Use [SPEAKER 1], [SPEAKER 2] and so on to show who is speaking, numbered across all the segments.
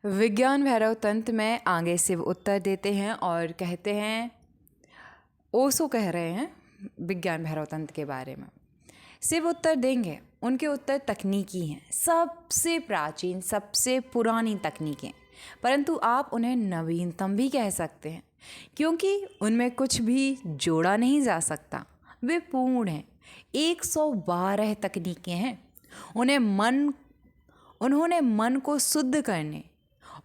[SPEAKER 1] विज्ञान भैरव तंत्र में आगे शिव उत्तर देते हैं और कहते हैं, ओशो कह रहे हैं विज्ञान भैरव तंत्र के बारे में। शिव उत्तर देंगे, उनके उत्तर तकनीकी हैं, सबसे प्राचीन सबसे पुरानी तकनीकें, परंतु आप उन्हें नवीनतम भी कह सकते हैं क्योंकि उनमें कुछ भी जोड़ा नहीं जा सकता। वे पूर्ण हैं। 112 तकनीकें हैं। उन्होंने मन को शुद्ध करने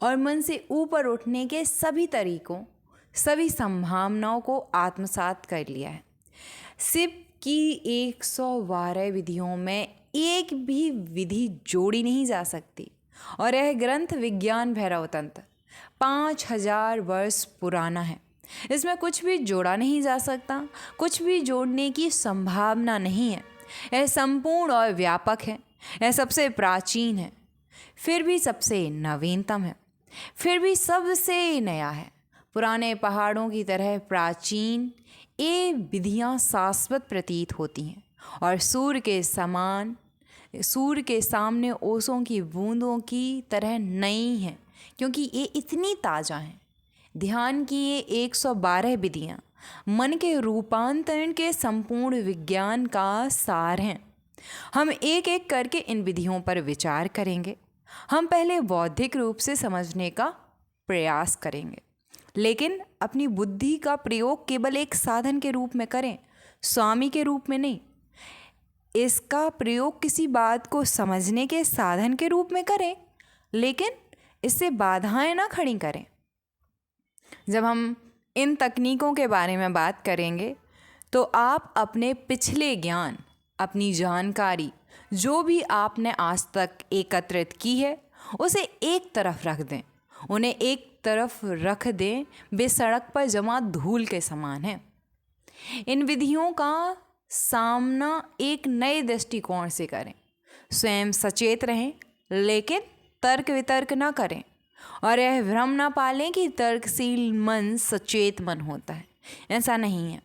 [SPEAKER 1] और मन से ऊपर उठने के सभी तरीकों, सभी संभावनाओं को आत्मसात कर लिया है। शिव की 112 विधियों में एक भी विधि जोड़ी नहीं जा सकती और यह ग्रंथ विज्ञान भैरव तंत्र 5000 वर्ष पुराना है। इसमें कुछ भी जोड़ा नहीं जा सकता, कुछ भी जोड़ने की संभावना नहीं है। यह संपूर्ण और व्यापक है। यह सबसे प्राचीन है, फिर भी सबसे नवीनतम है, फिर भी सबसे नया है। पुराने पहाड़ों की तरह प्राचीन ये विधियाँ शाश्वत प्रतीत होती हैं और सूर्य के सामने ओसों की बूंदों की तरह नई हैं क्योंकि ये इतनी ताज़ा हैं। ध्यान की ये 112 विधियाँ मन के रूपांतरण के संपूर्ण विज्ञान का सार हैं। हम एक एक करके इन विधियों पर विचार करेंगे। हम पहले बौद्धिक रूप से समझने का प्रयास करेंगे, लेकिन अपनी बुद्धि का प्रयोग केवल एक साधन के रूप में करें, स्वामी के रूप में नहीं। इसका प्रयोग किसी बात को समझने के साधन के रूप में करें, लेकिन इससे बाधाएं ना खड़ी करें। जब हम इन तकनीकों के बारे में बात करेंगे तो आप अपने पिछले ज्ञान, अपनी जानकारी, जो भी आपने आज तक एकत्रित की है, उसे एक तरफ रख दें। उन्हें एक तरफ रख दें। वे सड़क पर जमा धूल के समान हैं। इन विधियों का सामना एक नए दृष्टिकोण से करें। स्वयं सचेत रहें, लेकिन तर्क वितर्क ना करें और यह भ्रम ना पालें कि तर्कशील मन सचेत मन होता है। ऐसा नहीं है,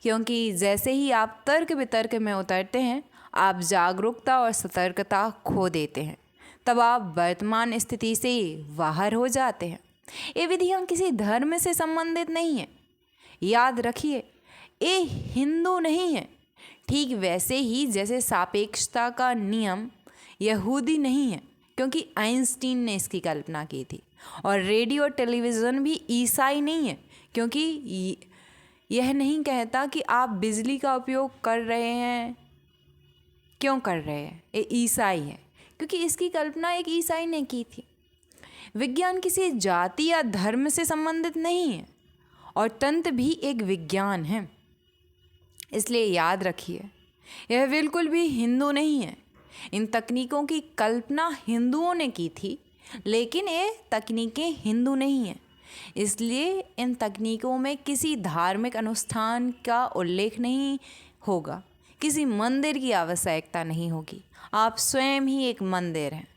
[SPEAKER 1] क्योंकि जैसे ही आप तर्क वितर्क में उतरते हैं, आप जागरूकता और सतर्कता खो देते हैं। तब आप वर्तमान स्थिति से बाहर हो जाते हैं। ये विधियाँ किसी धर्म से संबंधित नहीं है, याद रखिए। ये हिंदू नहीं है, ठीक वैसे ही जैसे सापेक्षता का नियम यहूदी नहीं है, क्योंकि आइंस्टीन ने इसकी कल्पना की थी। और रेडियो और टेलीविज़न भी ईसाई नहीं है, क्योंकि यह नहीं कहता कि आप बिजली का उपयोग कर रहे हैं, क्यों कर रहे हैं। ये ईसाई है, क्योंकि इसकी कल्पना एक ईसाई ने की थी। विज्ञान किसी जाति या धर्म से संबंधित नहीं है और तंत्र भी एक विज्ञान है। इसलिए याद रखिए, यह बिल्कुल भी हिंदू नहीं है। इन तकनीकों की कल्पना हिंदुओं ने की थी, लेकिन ये तकनीकें हिंदू नहीं हैं। इसलिए इन तकनीकों में किसी धार्मिक अनुष्ठान का उल्लेख नहीं होगा, किसी मंदिर की आवश्यकता नहीं होगी। आप स्वयं ही एक मंदिर हैं,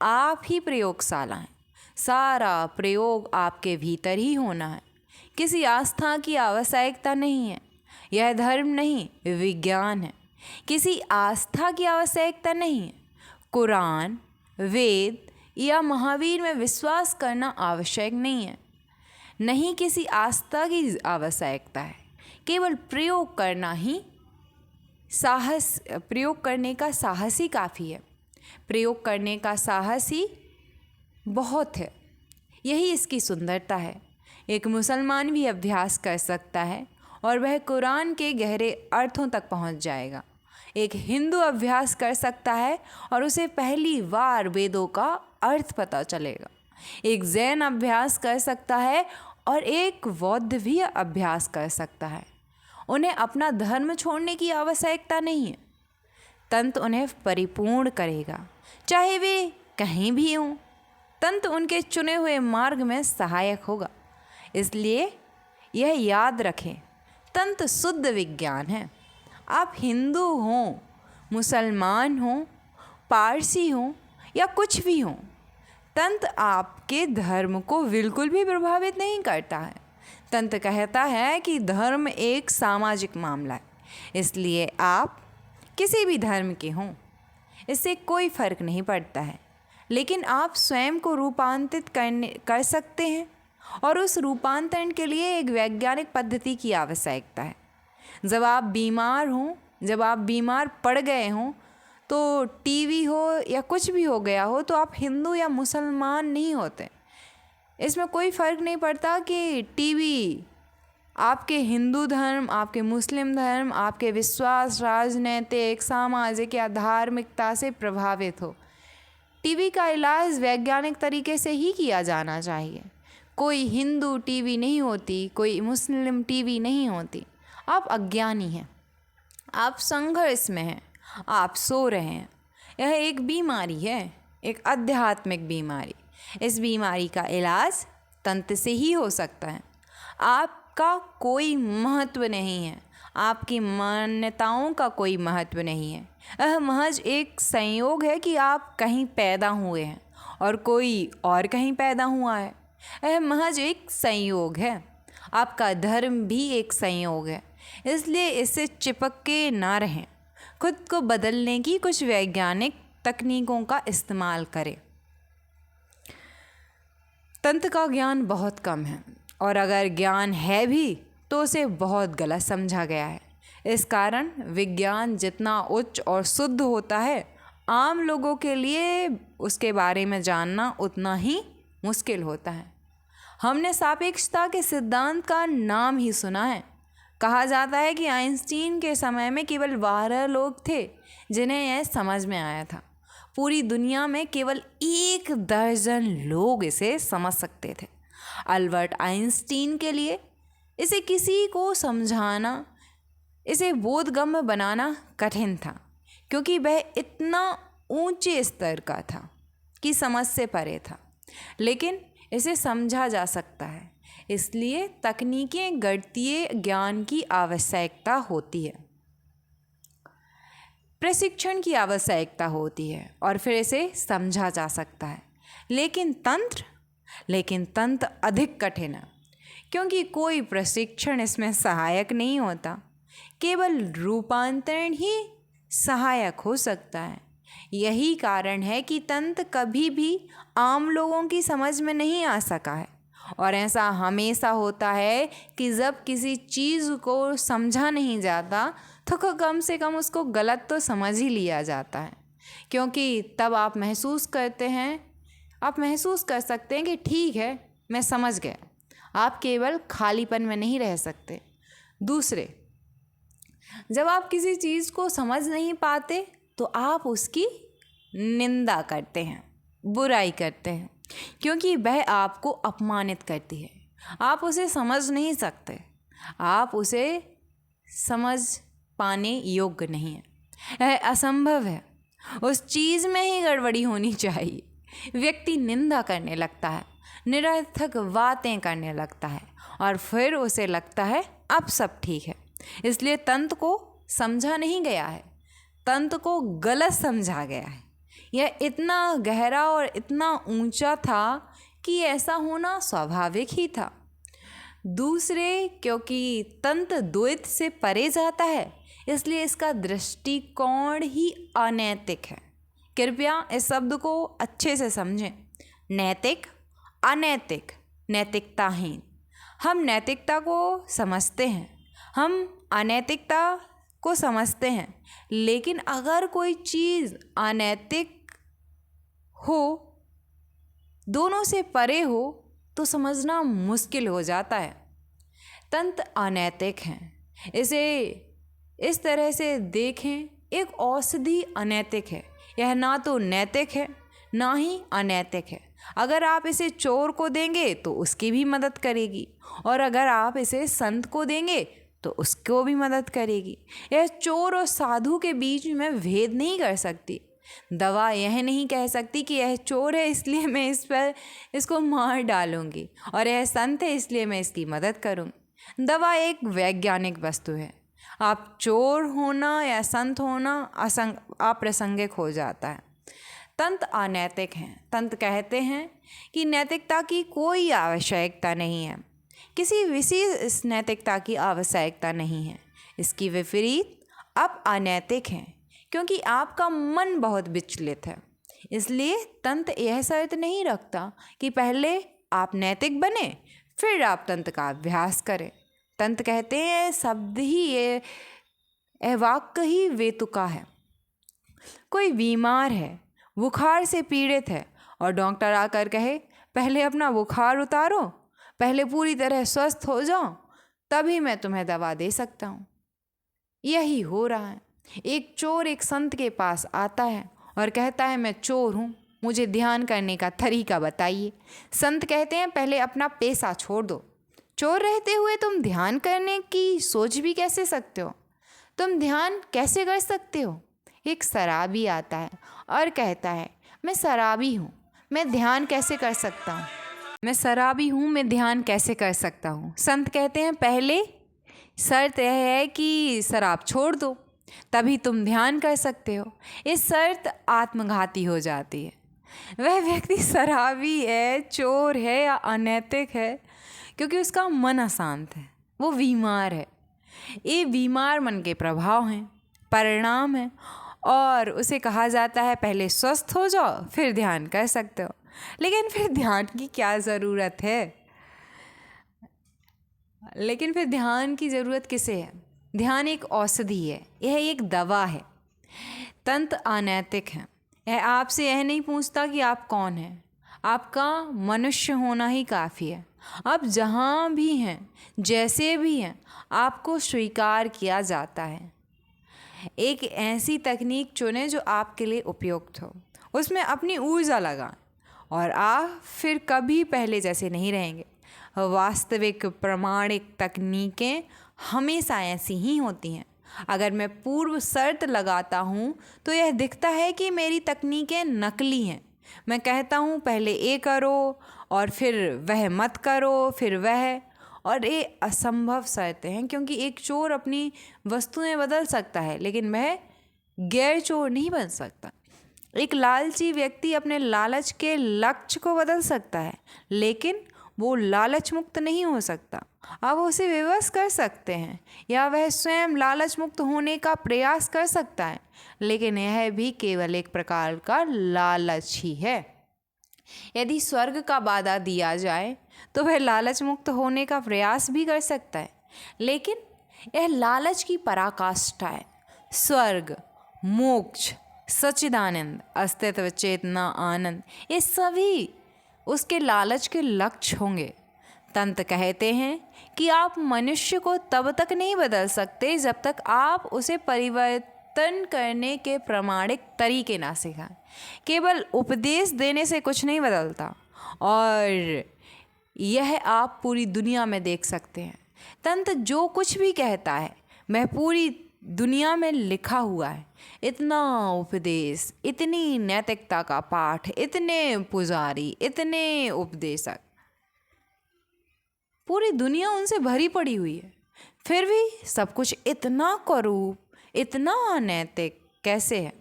[SPEAKER 1] आप ही प्रयोगशाला हैं। सारा प्रयोग आपके भीतर ही होना है। किसी आस्था की आवश्यकता नहीं है। यह धर्म नहीं, विज्ञान है। किसी आस्था की आवश्यकता नहीं है। कुरान, वेद या महावीर में विश्वास करना आवश्यक नहीं है। नहीं किसी आस्था की आवश्यकता है। केवल प्रयोग करने का साहस ही काफ़ी है। प्रयोग करने का साहस ही बहुत है। यही इसकी सुंदरता है। एक मुसलमान भी अभ्यास कर सकता है और वह कुरान के गहरे अर्थों तक पहुंच जाएगा। एक हिंदू अभ्यास कर सकता है और उसे पहली बार वेदों का अर्थ पता चलेगा। एक जैन अभ्यास कर सकता है और एक बौद्ध भी अभ्यास कर सकता है। उन्हें अपना धर्म छोड़ने की आवश्यकता नहीं है। तंत्र उन्हें परिपूर्ण करेगा, चाहे वे कहीं भी हों। तंत्र उनके चुने हुए मार्ग में सहायक होगा। इसलिए यह याद रखें, तंत्र शुद्ध विज्ञान है। आप हिंदू हों, मुसलमान हों, पारसी हों या कुछ भी हों, तंत्र आपके धर्म को बिल्कुल भी प्रभावित नहीं करता है। तंत्र कहता है कि धर्म एक सामाजिक मामला है, इसलिए आप किसी भी धर्म के हों, इससे कोई फर्क नहीं पड़ता है। लेकिन आप स्वयं को रूपांतरित कर सकते हैं, और उस रूपांतरण के लिए एक वैज्ञानिक पद्धति की आवश्यकता है। जब आप बीमार हों, जब आप बीमार पड़ गए हों, तो टीबी हो या कुछ भी हो गया हो, तो आप हिंदू या मुसलमान नहीं होते। इसमें कोई फ़र्क नहीं पड़ता कि टीबी आपके हिंदू धर्म, आपके मुस्लिम धर्म, आपके विश्वास, राजनैतिक, सामाजिक या धार्मिकता से प्रभावित हो। टीबी का इलाज वैज्ञानिक तरीके से ही किया जाना चाहिए। कोई हिंदू टीबी नहीं होती, कोई मुस्लिम टीबी नहीं होती। आप अज्ञानी हैं, आप संघर्ष में हैं, आप सो रहे हैं। यह एक बीमारी है, एक आध्यात्मिक बीमारी। इस बीमारी का इलाज तंत्र से ही हो सकता है। आपका कोई महत्व नहीं है, आपकी मान्यताओं का कोई महत्व नहीं है। यह महज एक संयोग है कि आप कहीं पैदा हुए हैं और कोई और कहीं पैदा हुआ है। यह महज एक संयोग है। आपका धर्म भी एक संयोग है, इसलिए इससे चिपक के ना रहें। खुद को बदलने की कुछ वैज्ञानिक तकनीकों का इस्तेमाल करें। तंत्र का ज्ञान बहुत कम है, और अगर ज्ञान है भी तो उसे बहुत गलत समझा गया है। इस कारण विज्ञान जितना उच्च और शुद्ध होता है, आम लोगों के लिए उसके बारे में जानना उतना ही मुश्किल होता है। हमने सापेक्षता के सिद्धांत का नाम ही सुना है। कहा जाता है कि आइंस्टीन के समय में केवल 12 लोग थे जिन्हें यह समझ में आया था। पूरी दुनिया में केवल 1 दर्जन लोग इसे समझ सकते थे। अल्बर्ट आइंस्टीन के लिए इसे किसी को समझाना, इसे बोधगम्य बनाना कठिन था, क्योंकि वह इतना ऊंचे स्तर का था कि समझ से परे था। लेकिन इसे समझा जा सकता है, इसलिए तकनीकें गणितीय ज्ञान की आवश्यकता होती है, प्रशिक्षण की आवश्यकता होती है, और फिर इसे समझा जा सकता है। लेकिन तंत्र अधिक कठिन है, क्योंकि कोई प्रशिक्षण इसमें सहायक नहीं होता। केवल रूपांतरण ही सहायक हो सकता है। यही कारण है कि तंत्र कभी भी आम लोगों की समझ में नहीं आ सका है, और ऐसा हमेशा होता है कि जब किसी चीज़ को समझा नहीं जाता तो कम से कम उसको गलत तो समझ ही लिया जाता है, क्योंकि तब आप महसूस कर सकते हैं कि ठीक है, मैं समझ गया। आप केवल खालीपन में नहीं रह सकते। दूसरे, जब आप किसी चीज़ को समझ नहीं पाते तो आप उसकी निंदा करते हैं, बुराई करते हैं, क्योंकि वह आपको अपमानित करती है। आप उसे समझ नहीं सकते, आप उसे समझ पाने योग्य नहीं है। यह असंभव है, उस चीज़ में ही गड़बड़ी होनी चाहिए। व्यक्ति निंदा करने लगता है, निरर्थक बातें करने लगता है, और फिर उसे लगता है अब सब ठीक है। इसलिए तंत्र को समझा नहीं गया है, तंत्र को गलत समझा गया है। यह इतना गहरा और इतना ऊंचा था कि ऐसा होना स्वाभाविक ही था। दूसरे, क्योंकि तंत्र द्वैत से परे जाता है, इसलिए इसका दृष्टिकोण ही अनैतिक है। कृपया इस शब्द को अच्छे से समझें। नैतिक, अनैतिक, नैतिकताहीन। हम नैतिकता को समझते हैं, हम अनैतिकता को समझते हैं, लेकिन अगर कोई चीज़ अनैतिक हो, दोनों से परे हो, तो समझना मुश्किल हो जाता है। तंत्र अनैतिक हैं, इसे इस तरह से देखें, एक औषधि अनैतिक है। यह ना तो नैतिक है ना ही अनैतिक है। अगर आप इसे चोर को देंगे तो उसकी भी मदद करेगी, और अगर आप इसे संत को देंगे तो उसको भी मदद करेगी। यह चोर और साधु के बीच में भेद नहीं कर सकती। दवा यह नहीं कह सकती कि यह चोर है इसलिए मैं इसको मार डालूंगी, और यह संत है इसलिए मैं इसकी मदद करूँगी। दवा एक वैज्ञानिक वस्तु है। आप चोर होना या संत होना अप्रासंगिक हो जाता है। तंत्र अनैतिक हैं। तंत्र कहते हैं कि नैतिकता की कोई आवश्यकता नहीं है, किसी विशेष नैतिकता की आवश्यकता नहीं है। इसकी विपरीत आप अनैतिक हैं, क्योंकि आपका मन बहुत विचलित है। इसलिए तंत्र यह शर्त नहीं रखता कि पहले आप नैतिक बने फिर आप तंत्र का अभ्यास करें। तंत्र कहते हैं शब्द ही ये वाक्य ही वेतुका है। कोई बीमार है, बुखार से पीड़ित है और डॉक्टर आकर कहे पहले अपना बुखार उतारो, पहले पूरी तरह स्वस्थ हो जाओ, तभी मैं तुम्हें दवा दे सकता हूँ। यही हो रहा है। एक चोर एक संत के पास आता है और कहता है मैं चोर हूँ, मुझे ध्यान करने का तरीका बताइए। संत कहते हैं पहले अपना पेशा छोड़ दो। चोर रहते हुए तुम ध्यान करने की सोच भी कैसे सकते हो? तुम ध्यान कैसे कर सकते हो? एक शराबी आता है और कहता है मैं शराबी हूँ, मैं ध्यान कैसे कर सकता हूँ? मैं शराबी हूँ, मैं ध्यान कैसे कर सकता हूँ? संत कहते हैं पहले शर्त यह है कि शराब छोड़ दो, तभी तुम ध्यान कर सकते हो। इस शर्त आत्मघाती हो जाती है। वह व्यक्ति शराबी है, चोर है या अनैतिक है क्योंकि उसका मन अशांत है, वो बीमार है। ये बीमार मन के प्रभाव हैं, परिणाम हैं, और उसे कहा जाता है पहले स्वस्थ हो जाओ फिर ध्यान कर सकते हो। लेकिन फिर ध्यान की क्या ज़रूरत है? लेकिन फिर ध्यान की ज़रूरत किसे है? ध्यान एक औषधि है, यह एक दवा है। तंत्र अनैतिक है। यह आपसे यह नहीं पूछता कि आप कौन हैं, आपका मनुष्य होना ही काफ़ी है। आप जहाँ भी हैं, जैसे भी हैं, आपको स्वीकार किया जाता है। एक ऐसी तकनीक चुनें जो आपके लिए उपयुक्त हो, उसमें अपनी ऊर्जा लगाएं और आप फिर कभी पहले जैसे नहीं रहेंगे। वास्तविक प्रामाणिक तकनीकें हमेशा ऐसी ही होती हैं। अगर मैं पूर्व शर्त लगाता हूँ तो यह दिखता है कि मेरी तकनीकें नकली हैं। मैं कहता हूँ पहले ये करो और फिर वह मत करो, फिर वह, और ये असंभव शर्तें हैं क्योंकि एक चोर अपनी वस्तुएं बदल सकता है लेकिन वह गैर चोर नहीं बन सकता। एक लालची व्यक्ति अपने लालच के लक्ष्य को बदल सकता है लेकिन वो लालच मुक्त नहीं हो सकता। आप उसे विवश कर सकते हैं या वह स्वयं लालच मुक्त होने का प्रयास कर सकता है, लेकिन यह भी केवल एक प्रकार का लालच ही है। यदि स्वर्ग का वादा दिया जाए तो वह लालच मुक्त होने का प्रयास भी कर सकता है, लेकिन यह लालच की पराकाष्ठा है। स्वर्ग, मोक्ष, सच्चिदानंद, अस्तित्व, चेतना, आनंद, ये सभी उसके लालच के लक्ष्य होंगे। तंत्र कहते हैं कि आप मनुष्य को तब तक नहीं बदल सकते जब तक आप उसे परिवर्तन करने के प्रामाणिक तरीके ना सिखाएं। केवल उपदेश देने से कुछ नहीं बदलता, और यह आप पूरी दुनिया में देख सकते हैं। तंत्र जो कुछ भी कहता है वह पूरी दुनिया में लिखा हुआ है। इतना उपदेश, इतनी नैतिकता का पाठ, इतने पुजारी, इतने उपदेशक, पूरी दुनिया उनसे भरी पड़ी हुई है, फिर भी सब कुछ इतना करूप, इतना अनैतिक कैसे है?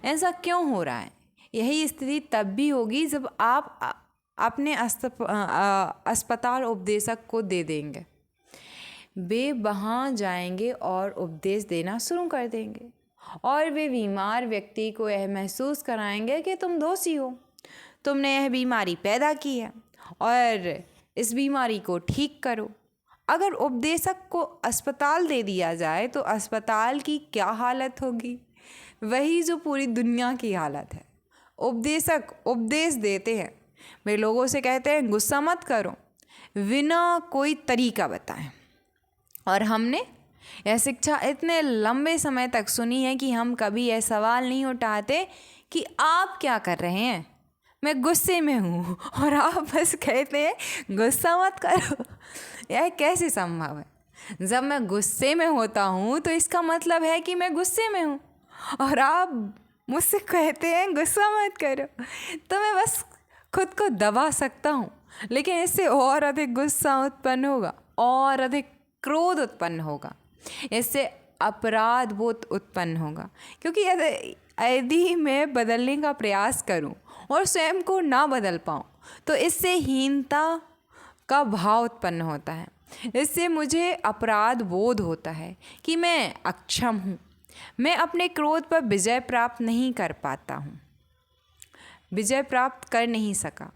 [SPEAKER 1] ऐसा क्यों हो रहा है? यही स्थिति तब भी होगी जब आप अपने अस्पताल उपदेशक को दे देंगे। वे वहाँ जाएंगे और उपदेश देना शुरू कर देंगे और वे बीमार व्यक्ति को यह महसूस कराएंगे कि तुम दोषी हो, तुमने यह बीमारी पैदा की है और इस बीमारी को ठीक करो। अगर उपदेशक को अस्पताल दे दिया जाए तो अस्पताल की क्या हालत होगी? वही जो पूरी दुनिया की हालत है। उपदेशक उपदेश देते हैं, वे लोगों से कहते हैं गुस्सा मत करो, बिना कोई तरीका बताएं। और हमने यह शिक्षा इतने लंबे समय तक सुनी है कि हम कभी यह सवाल नहीं उठाते कि आप क्या कर रहे हैं, मैं गुस्से में हूँ, और आप बस कहते हैं गुस्सा मत करो। यह कैसे संभव है? जब मैं गुस्से में होता हूँ तो इसका मतलब है कि मैं गुस्से में हूँ, और आप मुझसे कहते हैं गुस्सा मत करो। तो मैं बस खुद को दबा सकता हूँ, लेकिन इससे और अधिक गुस्सा उत्पन्न होगा, और अधिक क्रोध उत्पन्न होगा, इससे अपराध बोध उत्पन्न होगा। क्योंकि यदि मैं बदलने का प्रयास करूं और स्वयं को ना बदल पाऊं तो इससे हीनता का भाव उत्पन्न होता है। इससे मुझे अपराध बोध होता है कि मैं अक्षम हूँ, मैं अपने क्रोध पर विजय प्राप्त नहीं कर पाता हूँ। विजय प्राप्त कर नहीं सका।